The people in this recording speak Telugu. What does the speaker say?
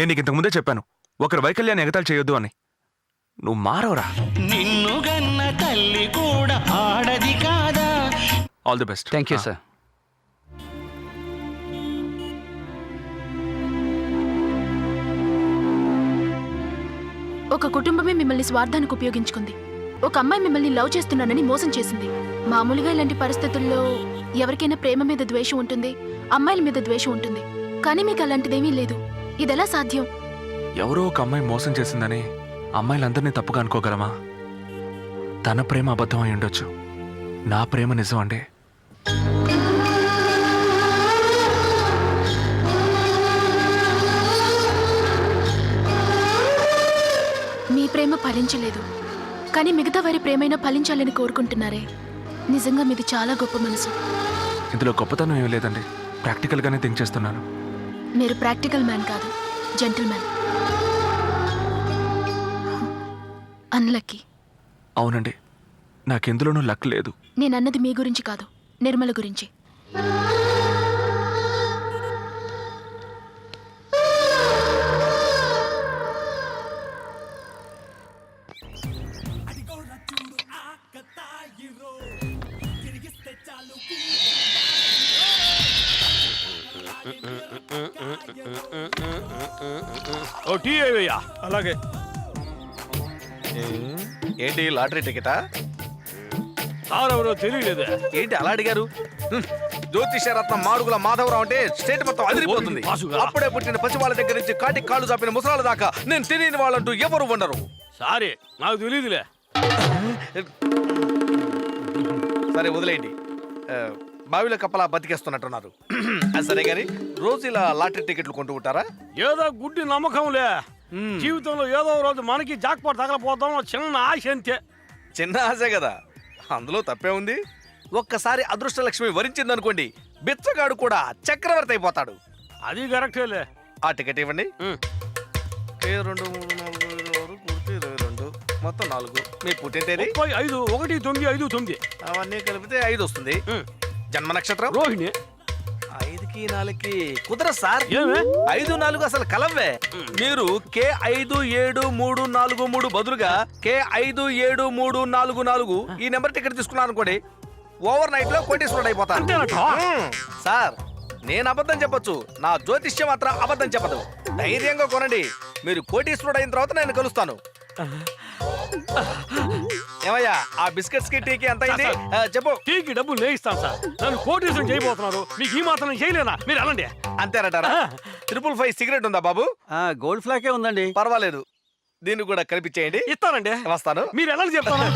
నేను నీకు ఇంతకు ముందే చెప్పాను, ఒకరి వైకల్యాన్ని ఎగతాళి చేయొద్దు అని. నువ్వు మారవరా. నిన్ను గన్న తల్లి కూడా ఆడది కాదా. All the best. Thank you sir. ఒక కుటుంబమే మిమ్మల్ని స్వార్థానికి ఉపయోగించుకుంది. ఒక అమ్మాయి మిమ్మల్ని లవ్ చేస్తున్నానని మోసం చేసింది. మామూలుగా ఇలాంటి పరిస్థితుల్లో ఎవరికైనా ప్రేమ మీద ద్వేషం ఉంటుంది, అమ్మాయిల మీద ద్వేషం ఉంటుంది. కానీ మీకు అలాంటిదేమీ లేదు. ఇదెలా సాధ్యం? ఎవరో ఒక అమ్మాయి మోసం చేసిందని అమ్మాయిలందరినీ తప్పుగా అనుకోగలమా? తన ప్రేమ అబద్ధం అయి ఉండొచ్చు, నా ప్రేమ నిజం అండి. మీ ప్రేమ ఫలించలేదు, కానీ మిగతా వారి ప్రేమైనా ఫలించాలని కోరుకుంటున్నారే. నిజంగా మీది చాలా గొప్ప మనసు. ఇందులో గొప్పతనం ఏమీ లేదండి, ప్రాక్టికల్గానే థింక్ చేస్తున్నాను. మీరు ప్రాక్టికల్ మ్యాన్ కాదు, జెంటిల్ మ్యాన్. అన్లక్కీ. అవునండి, నాకెందులోనూ లక్ లేదు. నేనన్నది మీ గురించి కాదు, నిర్మల గురించి. ఓ టీ అయ్యా. అలాగే. ఏంటి లాటరీ టికెటా? సారెవరో తెలియలేదే. ఏంటి అలా అడిగారు? జ్యోతిషరత్నం మాడుగుల మాధవరావు అంటే స్టేట్ మొత్తం అదిరిపోతుంది. వాసుగా. అప్పుడే పుట్టిన పసివాళ్ళ దగ్గర నుంచి కాటికి కాళ్ళు చాపిన ముసలాళ్ళ దాకా నేను తెలియని వాళ్ళంటూ ఎవరు ఉండరు. సారీ, నాకు తెలియదులే. సరే వదిలేయండి. బావిలో కప్పలా బతికేస్తున్నట్టున్నారు. సరే గాని రోజు ఇలా లాటరీ టికెట్లు కొంటూ ఉంటారా? ఏదో గుడ్డి నమ్మకంలే. జీవితంలో ఏదో రోజు మనకి జాక్పాట్ తగలపోతాం చిన్న ఆశ అంతే. చిన్న ఆశే కదా, అందులో తప్పే ఉంది. ఒక్కసారి అదృష్టలక్ష్మి వరించిందనుకోండి, బిచ్చగాడు కూడా చక్రవర్తి అయిపోతాడు. అది కరెక్టేలే. ఆ టికెట్ ఇవ్వండి. 2 3 4 5 6 22 మొత్తం 4. మీ పుట్టిన తేదీ? 35 1 9 5 9. అవన్నీ కలిపితే 5 వస్తుంది. జన్మ నక్షత్రం? రోహిణి. 5కి 4కి కుదరదు సార్. ఏమే? 5 4 అసలు కలవే. మీరు K574343 బదులుగా K573444 ఈ నెంబర్ టికెట్ తీసుకున్నాను అనుకోండి, ఓవర్ నైట్ లో కోటీశ్వరుడు అయిపోతాను. అంతేనట? సార్ నేను అబద్ధం చెప్పొచ్చు, నా జ్యోతిష్యం మాత్రం అబద్ధం చెప్పదు. ధైర్యంగా కొనండి, మీరు కోటీశ్వరుడు అయిన తర్వాత నేను కలుస్తాను. ఏమయ్యా, ఆ బిస్కెట్స్ కి టీకి ఎంత అయింది చెప్పు. టీకి డబ్బులు నేయిస్తాను సార్. నన్ను కోటీశ్వరం చేయబోతున్నారు, మీకు ఈ మాత్రం చేయలేనా? మీరు అనండి. అంతేనటారా? 555 సిగరెట్ ఉందా బాబు? గోల్డ్ ఫ్లాకే ఉందండి. పర్వాలేదు, దీన్ని కూడా కలిపిచ్చేయండి. ఇస్తానండి. వస్తాను. మీరు ఎలా చెప్తాను?